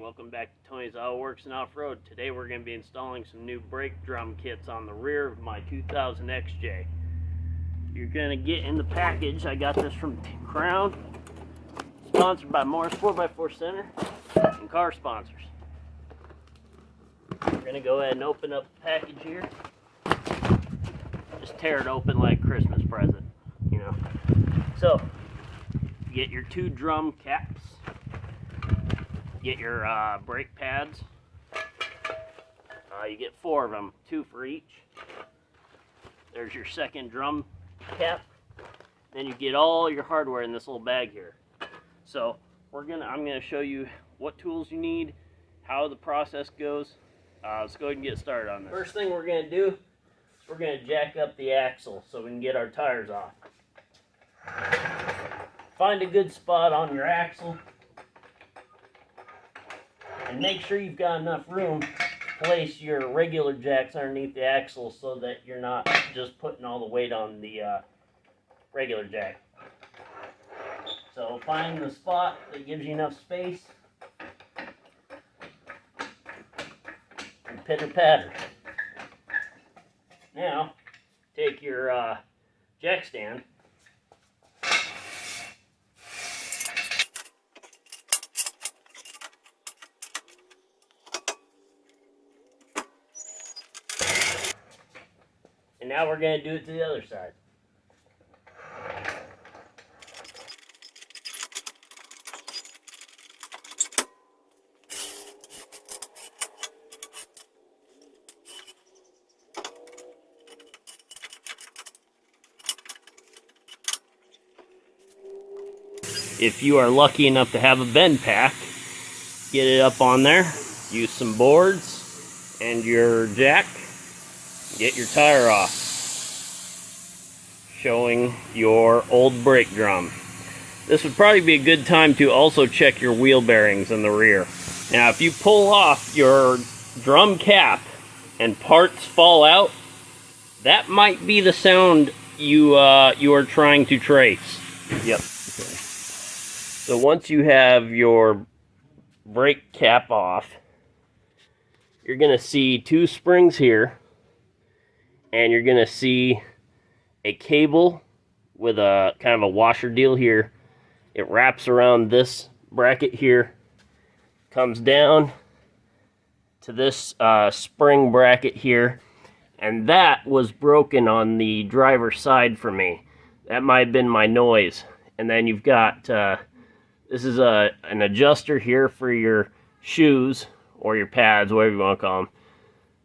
welcome back to Tony's Auto Works and Off-Road. Today we're going to be installing some new brake drum kits on the rear of my 2000 XJ. You're going to get in the package, I got this from Crown, sponsored by Morris 4x4 Center and car sponsors. We're going to go ahead and open up the package here. Just tear it open like a Christmas present, you know. So, you get your 2 drum caps. Get your brake pads. You get 4 of them, 2 for each. There's your second drum cap. Then you get all your hardware in this little bag here. So I'm gonna show you what tools you need, how the process goes. Let's go ahead and get started on this. First thing we're gonna do is we're gonna jack up the axle so we can get our tires off. Find a good spot on your axle. And make sure you've got enough room to place your regular jacks underneath the axle so that you're not just putting all the weight on the regular jack. So find the spot that gives you enough space and pitter patter. Now take your jack stand . And now we're going to do it to the other side. If you are lucky enough to have a bend pack, get it up on there, use some boards and your jack. Get your tire off, showing your old brake drum. This would probably be a good time to also check your wheel bearings in the rear. Now, if you pull off your drum cap and parts fall out, that might be the sound you are trying to trace. Yep. Okay. So once you have your brake cap off, you're going to see 2 springs here. And you're going to see a cable with a kind of a washer deal here. It wraps around this bracket here, comes down to this spring bracket here, and that was broken on the driver's side for me. That might have been my noise. And then you've got, this is an adjuster here for your shoes or your pads, whatever you want to call them.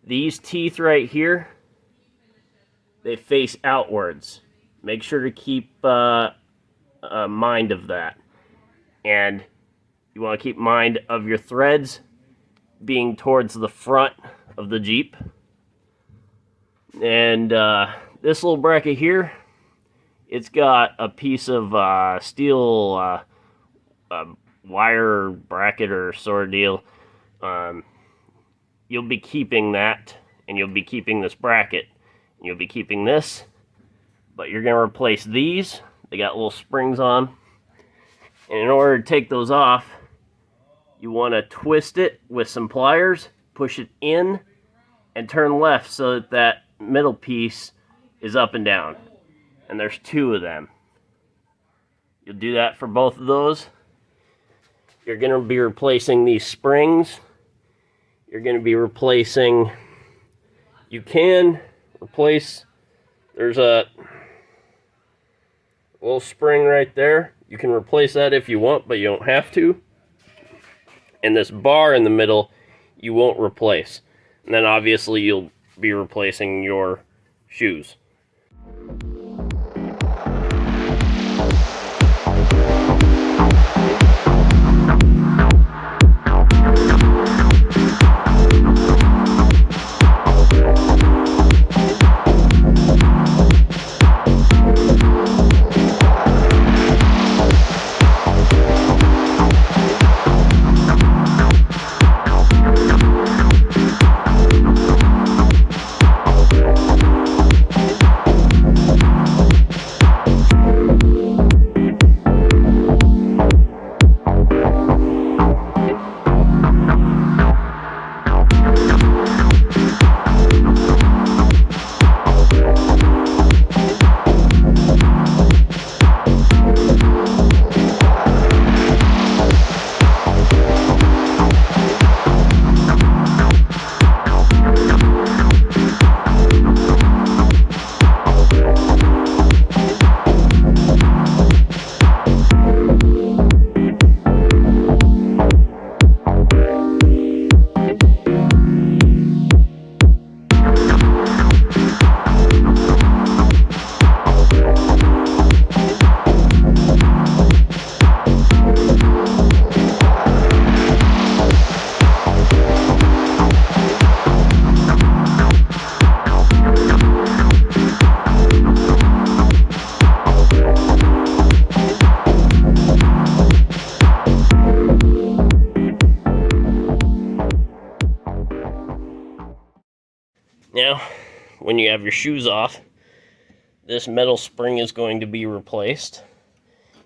These teeth right here, they face outwards. Make sure to keep mind of that. And you want to keep mind of your threads being towards the front of the Jeep. And this little bracket here, it's got a piece of steel wire bracket or sort of deal. You'll be keeping that, and you'll be keeping this bracket. You'll be keeping this, but you're going to replace these. They got little springs on. And in order to take those off, you want to twist it with some pliers, push it in, and turn left so that that middle piece is up and down. And there's 2 of them. You'll do that for both of those. You're going to be replacing these springs. You're going to be replacing, you can replace, there's a little spring right there. You can replace that if you want, but you don't have to. And this bar in the middle, you won't replace. And then obviously you'll be replacing your shoes. when you have your shoes off, this metal spring is going to be replaced.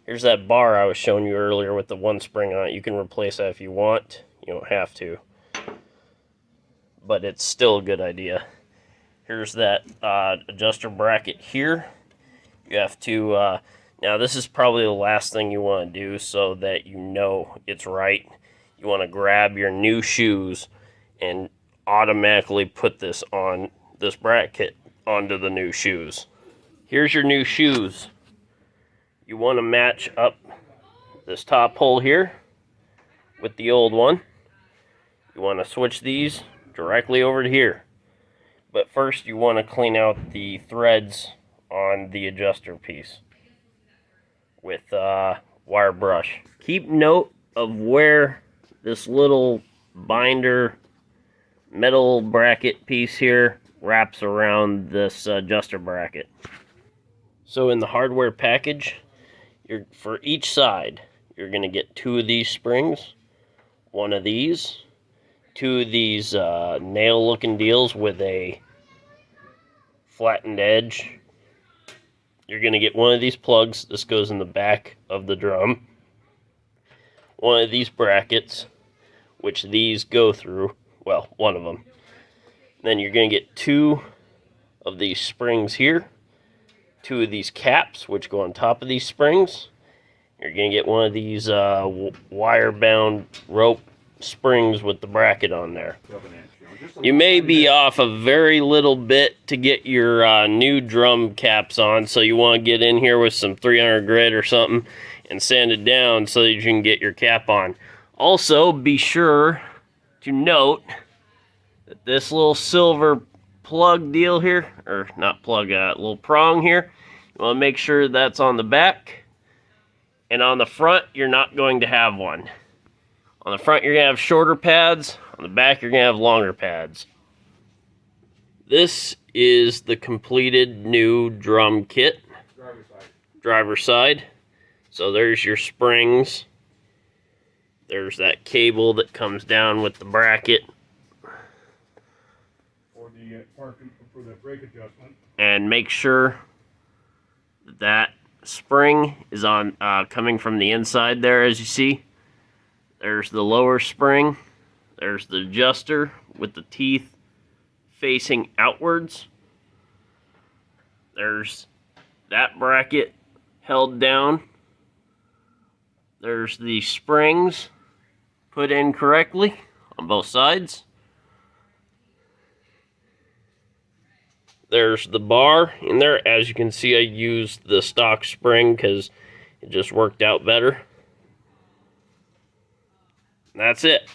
Here's that bar I was showing you earlier with the one spring on it. You can replace that if you want. You don't have to. But it's still a good idea. Here's that adjuster bracket here. You have to, now this is probably the last thing you want to do so that you know it's right. You want to grab your new shoes and automatically put this on, this bracket onto the new shoes. Here's your new shoes. You want to match up this top hole here with the old one. You want to switch these directly over to here. But first you want to clean out the threads on the adjuster piece with wire brush. Keep note of where this little binder metal bracket piece here wraps around this adjuster bracket. So in the hardware package, for each side, you're going to get 2 of these springs, 1 of these, 2 of these nail-looking deals with a flattened edge. You're going to get 1 of these plugs. This goes in the back of the drum. 1 of these brackets, which these go through. Well, 1 of them. Then you're going to get 2 of these springs here. 2 of these caps, which go on top of these springs. You're going to get 1 of these wire-bound rope springs with the bracket on there. You may be off a very little bit to get your new drum caps on, so you want to get in here with some 300 grit or something and sand it down so that you can get your cap on. Also, be sure to note that this little silver plug deal here, or not plug, little prong here, you want to make sure that's on the back, and on the front you're not going to have one. On the front you're going to have shorter pads, on the back you're going to have longer pads. This is the completed new drum kit. Driver's side. So there's your springs. There's that cable that comes down with the bracket. For the brake adjustment. And make sure that spring is on coming from the inside there, as you see. There's the lower spring. There's the adjuster with the teeth facing outwards. There's that bracket held down. There's the springs put in correctly on both sides. There's the bar in there. As you can see, I used the stock spring because it just worked out better. And that's it.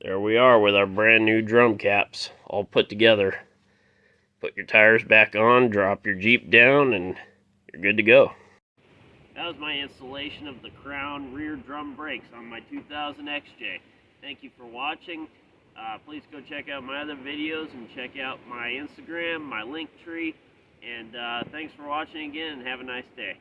There we are with our brand new drum caps all put together. Put your tires back on, drop your Jeep down, and you're good to go. That was my installation of the Crown rear drum brakes on my 2000 XJ. Thank you for watching. Please go check out my other videos and check out my Instagram, my Linktree, and thanks for watching again, and have a nice day.